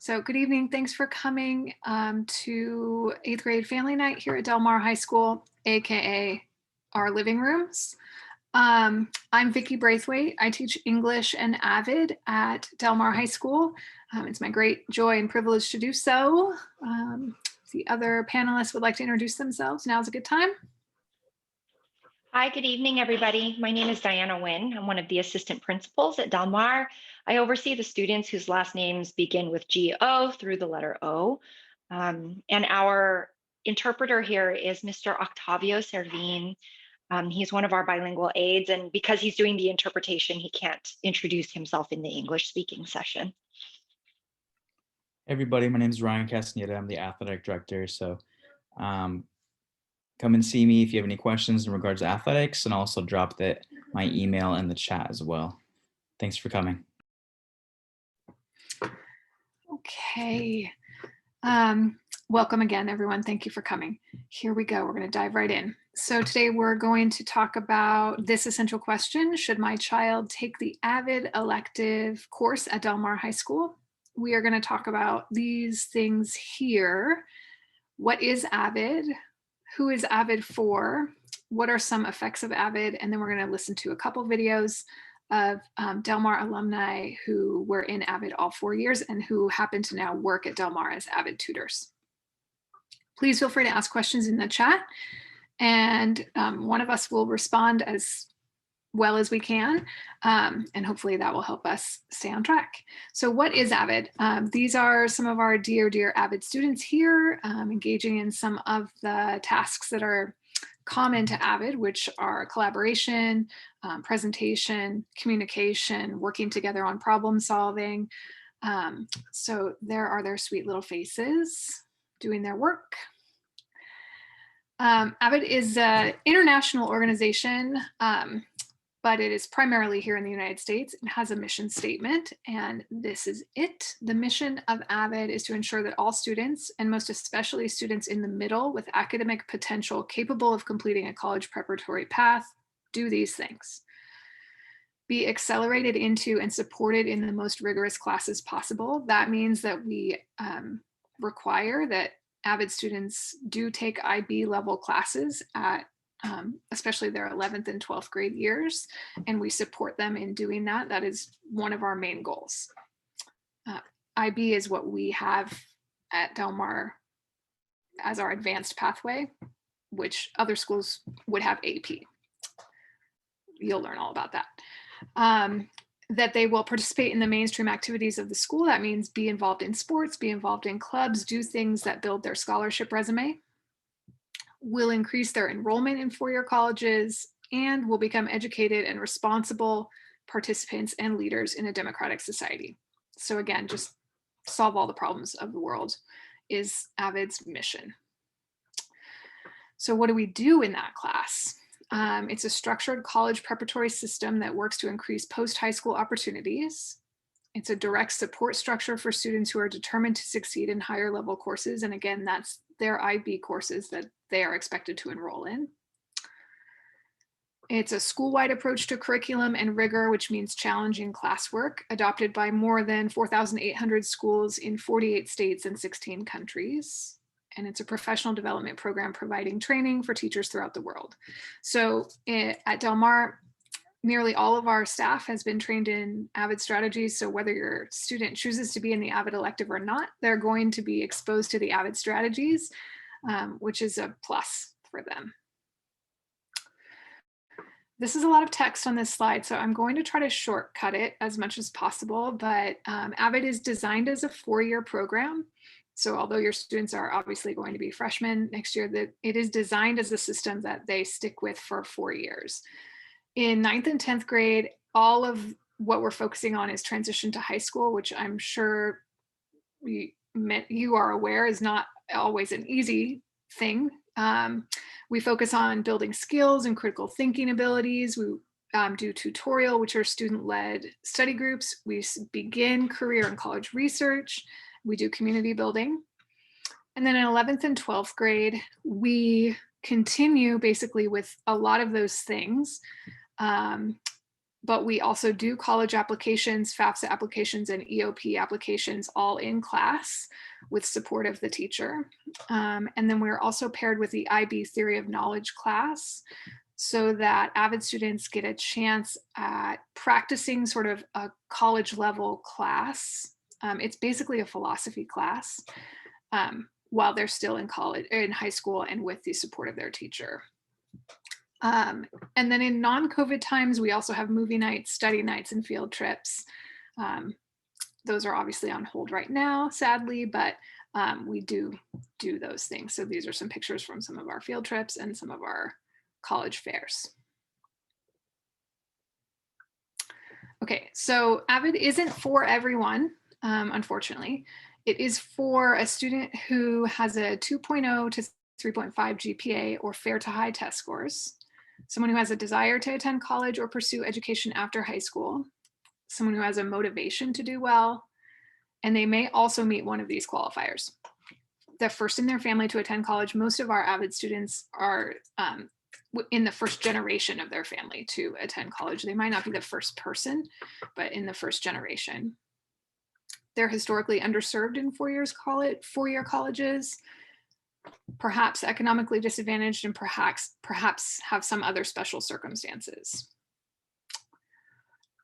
So good evening. Thanks for coming to 8th grade family night here at Del Mar High School, AKA our living rooms. I'm Vicki Braithwaite. I teach English and AVID at Del Mar High School. It's my great joy and privilege to do so. If the other panelists would like to introduce themselves, now's a good time. Hi, good evening, everybody. My name is Diana Nguyen. I'm one of the assistant principals at Del Mar. I oversee the students whose last names begin with G-O through the letter O. And our interpreter here is Mr. Octavio Servin. He's one of our bilingual aides, and because he's doing the interpretation, he can't introduce himself in the English speaking session. Hey everybody, my name is Ryan Castaneda. I'm the athletic director. So come and see me if you have any questions in regards to athletics, and also drop my email in the chat as well. Thanks for coming. Okay. Welcome again, everyone. Thank you for coming. Here we go. We're going to dive right in. So today we're going to talk about this essential question: should my child take the AVID elective course at Del Mar High School? We are going to talk about these things here. What is AVID? Who is AVID for? What are some effects of AVID? And then we're going to listen to a couple videos of Del Mar alumni who were in AVID all 4 years and who happen to now work at Del Mar as AVID tutors. Please feel free to ask questions in the chat, and one of us will respond as well as we can, and hopefully that will help us stay on track. So what is AVID? These are some of our dear AVID students here, engaging in some of the tasks that are common to AVID, which are collaboration, presentation, communication, working together on problem solving. So there are their sweet little faces doing their work. AVID is an international organization, but it is primarily here in the United States. It has a mission statement, and this is it. The mission of AVID is to ensure that all students, and most especially students in the middle with academic potential capable of completing a college preparatory path, do these things: be accelerated into and supported in the most rigorous classes possible. That means that we require that AVID students do take IB level classes at especially their 11th and 12th grade years, and we support them in doing that. That is one of our main goals. IB is what we have at Del Mar as our advanced pathway, which other schools would have AP. You'll learn all about that. That they will participate in the mainstream activities of the school. That means be involved in sports, be involved in clubs, do things that build their scholarship resume, will increase their enrollment in four-year colleges, and will become educated and responsible participants and leaders in a democratic society. So again, just solve all the problems of the world is AVID's mission. So what do we do in that class? It's a structured college preparatory system that works to increase post-high school opportunities. It's a direct support structure for students who are determined to succeed in higher level courses. And again, that's their IB courses that they are expected to enroll in. It's a school-wide approach to curriculum and rigor, which means challenging classwork, adopted by more than 4,800 schools in 48 states and 16 countries. And it's a professional development program providing training for teachers throughout the world. So at Del Mar, nearly all of our staff has been trained in AVID strategies. So whether your student chooses to be in the AVID elective or not, they're going to be exposed to the AVID strategies, which is a plus for them. This is a lot of text on this slide, so I'm going to try to shortcut it as much as possible, but AVID is designed as a 4-year program. So although your students are obviously going to be freshmen next year, it is designed as a system that they stick with for 4 years. In 9th and 10th grade, all of what we're focusing on is transition to high school, which I'm sure you are aware is not always an easy thing. We focus on building skills and critical thinking abilities. We do tutorial, which are student-led study groups. We begin career and college research. We do community building. And then in 11th and 12th grade, we continue basically with a lot of those things. but we also do college applications, FAFSA applications, and EOP applications all in class with support of the teacher. And then we're also paired with the IB Theory of Knowledge class so that AVID students get a chance at practicing sort of a college level class. It's basically a philosophy class while they're still in college, in high school, and with the support of their teacher. And then in non-COVID times, we also have movie nights, study nights, and field trips. Those are obviously on hold right now, sadly, but we do those things. So these are some pictures from some of our field trips and some of our college fairs. Okay, so AVID isn't for everyone, unfortunately. It is for a student who has a 2.0 to 3.5 GPA or fair to high test scores, someone who has a desire to attend college or pursue education after high school, someone who has a motivation to do well, and they may also meet one of these qualifiers. The first in their family to attend college. Most of our AVID students are in the first generation of their family to attend college. They might not be the first person, but in the first generation. They're historically underserved in four-year colleges, perhaps economically disadvantaged, and perhaps have some other special circumstances.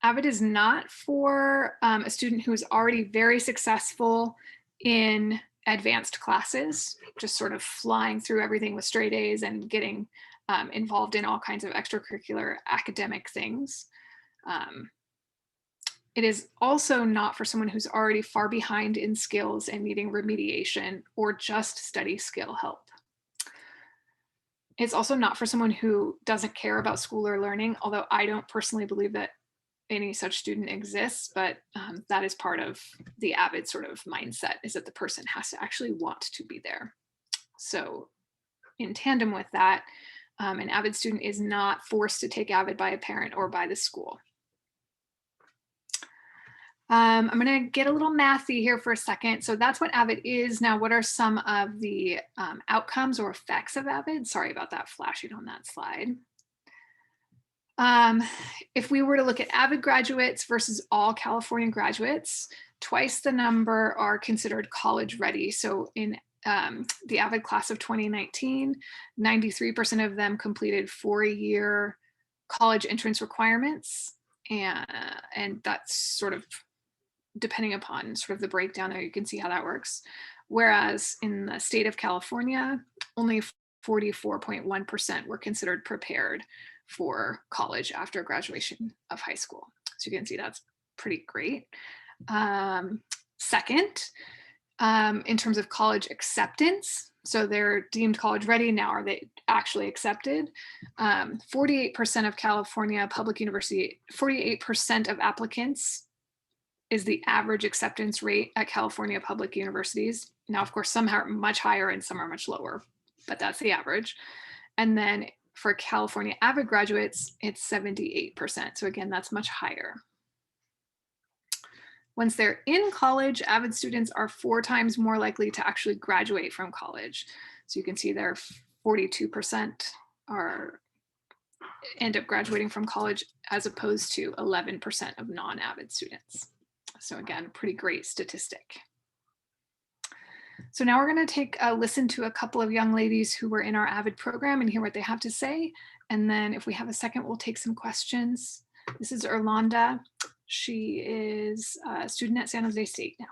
AVID is not for a student who is already very successful in advanced classes, just sort of flying through everything with straight A's and getting involved in all kinds of extracurricular academic things. It is also not for someone who's already far behind in skills and needing remediation or just study skill help. It's also not for someone who doesn't care about school or learning, although I don't personally believe that any such student exists, but that is part of the AVID sort of mindset, is that the person has to actually want to be there. So in tandem with that, an AVID student is not forced to take AVID by a parent or by the school. I'm going to get a little mathy here for a second. So that's what AVID is. Now, what are some of the outcomes or effects of AVID? Sorry about that flashing on that slide. If we were to look at AVID graduates versus all California graduates, twice the number are considered college ready. So in the AVID class of 2019, 93% of them completed 4-year college entrance requirements. And that's sort of depending upon sort of the breakdown there, you can see how that works. Whereas in the state of California, only 44.1% were considered prepared for college after graduation of high school. So you can see that's pretty great. Second, in terms of college acceptance, so they're deemed college ready. Now, are they actually accepted? 48% of California public university, 48% of applicants is the average acceptance rate at California public universities. Now, of course, some are much higher and some are much lower, but that's the average. And then for California AVID graduates, it's 78%. So again, that's much higher. Once they're in college, AVID students are 4 times more likely to actually graduate from college. So you can see there 42% end up graduating from college as opposed to 11% of non-AVID students. So again, pretty great statistic. So now we're going to take a listen to a couple of young ladies who were in our AVID program and hear what they have to say. And then if we have a second, we'll take some questions. This is Erlanda. She is a student at San Jose State now.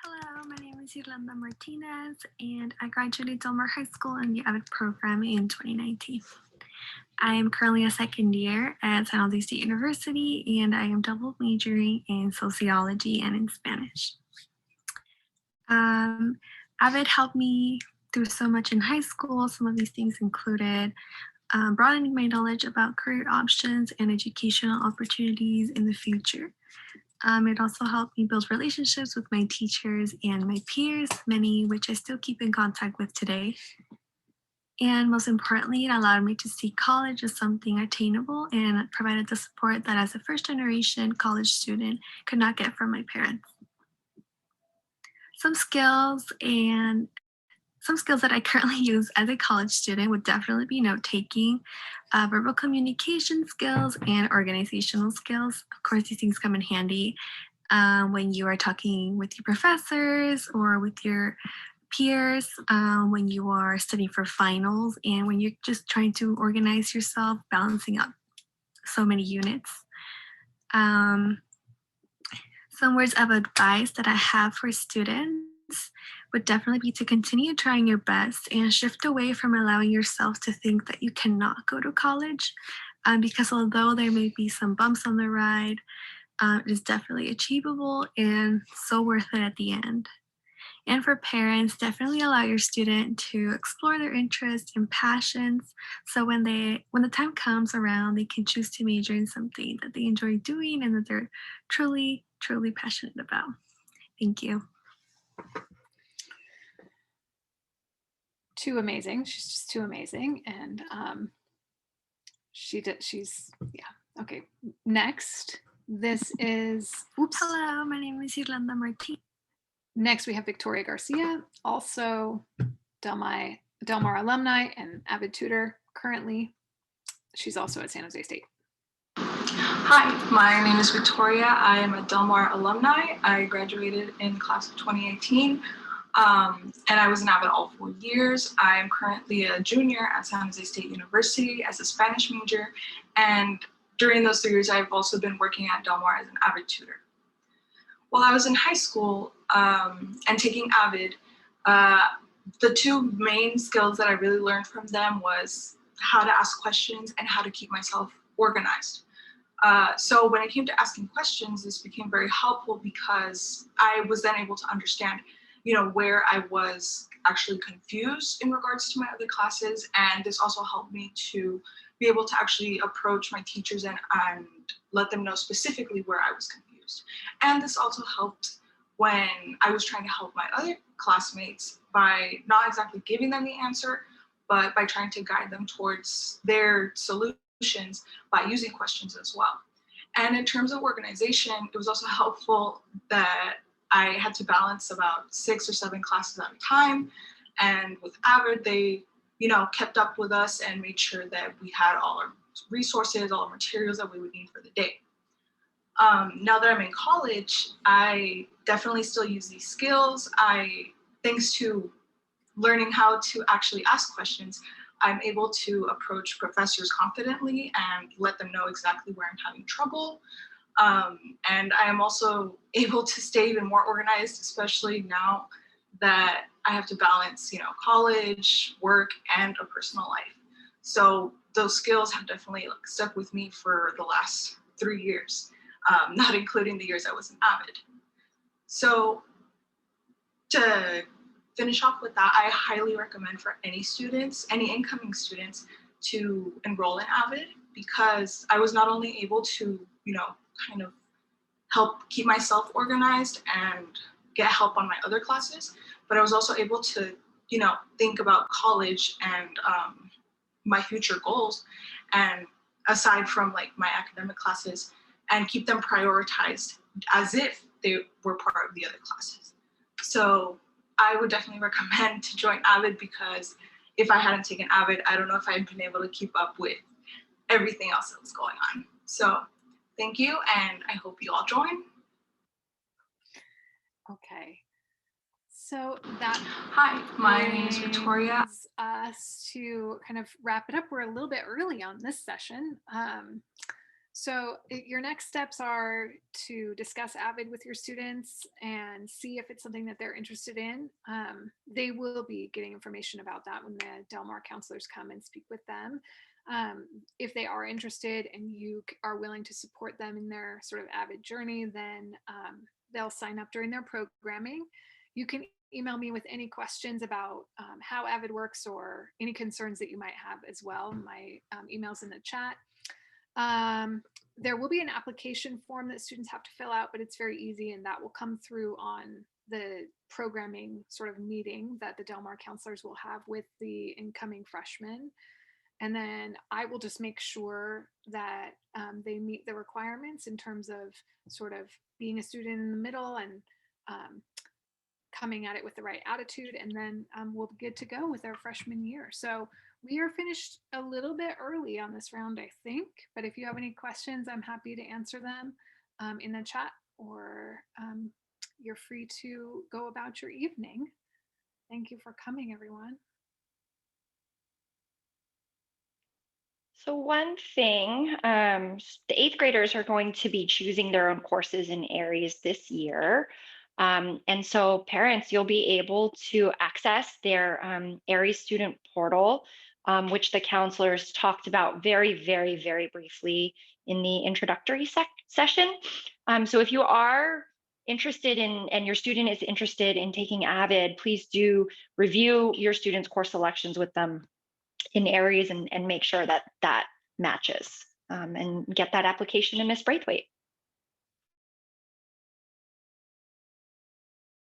Hello, my name is Yolanda Martinez, and I graduated Del Mar High School in the AVID program in 2019. I am currently a second year at San Jose State University, and I am double majoring in sociology and in Spanish. AVID helped me through so much in high school. Some of these things included broadening my knowledge about career options and educational opportunities in the future. It also helped me build relationships with my teachers and my peers, many which I still keep in contact with today. And most importantly, it allowed me to see college as something attainable and provided the support that as a first-generation college student could not get from my parents. Some skills and some skills that I currently use as a college student would definitely be note taking, verbal communication skills, and organizational skills. Of course, these things come in handy when you are talking with your professors or with your peers, when you are studying for finals, and when you're just trying to organize yourself, balancing out so many units. Um, some words of advice that I have for students would definitely be to continue trying your best and shift away from allowing yourself to think that you cannot go to college. Because although there may be some bumps on the ride, it is definitely achievable and so worth it at the end. And for parents, definitely allow your student to explore their interests and passions. So when the time comes around, they can choose to major in something that they enjoy doing and that they're truly, truly passionate about. Thank you. Too amazing. She's just too amazing. And she's, yeah. Okay. Next, this is, oops. Hello, my name is Yolanda Martin. Next, we have Victoria Garcia, also Del Mar alumni and avid tutor currently. She's also at San Jose State. Hi, my name is Victoria. I am a Del Mar alumni. I graduated in class of 2018, and I was an AVID all 4 years. I am currently a junior at San Jose State University as a Spanish major, and during those 3 years, I've also been working at Del Mar as an AVID tutor. While I was in high school and taking AVID, the two main skills that I really learned from them was how to ask questions and how to keep myself organized. So when it came to asking questions, this became very helpful because I was then able to understand, where I was actually confused in regards to my other classes. And this also helped me to be able to actually approach my teachers and let them know specifically where I was confused. And this also helped when I was trying to help my other classmates by not exactly giving them the answer, but by trying to guide them towards their solutions by using questions as well. And in terms of organization, it was also helpful that I had to balance about 6 or 7 classes at a time. And with AVID, they, kept up with us and made sure that we had all our resources, all our materials that we would need for the day. Now that I'm in college, I definitely still use these skills. Thanks to learning how to actually ask questions, I'm able to approach professors confidently and let them know exactly where I'm having trouble. And I am also able to stay even more organized, especially now that I have to balance, college, work, and a personal life. So those skills have definitely stuck with me for the last 3 years, not including the years I was an AVID. So to finish off with that, I highly recommend for any incoming students, to enroll in AVID, because I was not only able to, kind of help keep myself organized and get help on my other classes, but I was also able to, think about college and my future goals, and aside from my academic classes, and keep them prioritized as if they were part of the other classes. So I would definitely recommend to join AVID, because if I hadn't taken AVID, I don't know if I'd been able to keep up with everything else that was going on. So thank you, and I hope you all join. Okay. So that Hi, my name is Victoria. brings us to kind of wrap it up. We're a little bit early on this session. So your next steps are to discuss AVID with your students and see if it's something that they're interested in. They will be getting information about that when the Del Mar counselors come and speak with them. If they are interested and you are willing to support them in their sort of AVID journey, then they'll sign up during their programming. You can email me with any questions about how AVID works or any concerns that you might have as well. My email's in the chat. There will be an application form that students have to fill out, but it's very easy, and that will come through on the programming sort of meeting that the Del Mar counselors will have with the incoming freshmen. And then I will just make sure that they meet the requirements in terms of sort of being a student in the middle and coming at it with the right attitude, and then we'll get to go with our freshman year. So we are finished a little bit early on this round, I think, but if you have any questions, I'm happy to answer them in the chat, or you're free to go about your evening. Thank you for coming, everyone. So one thing, the 8th graders are going to be choosing their own courses in Aries this year. And so parents, you'll be able to access their Aries student portal, which the counselors talked about very, very, very briefly in the introductory session. So if you are interested in, and your student is interested in taking AVID, please do review your student's course selections with them in Aries and make sure that that matches, and get that application to Miss Braithwaite.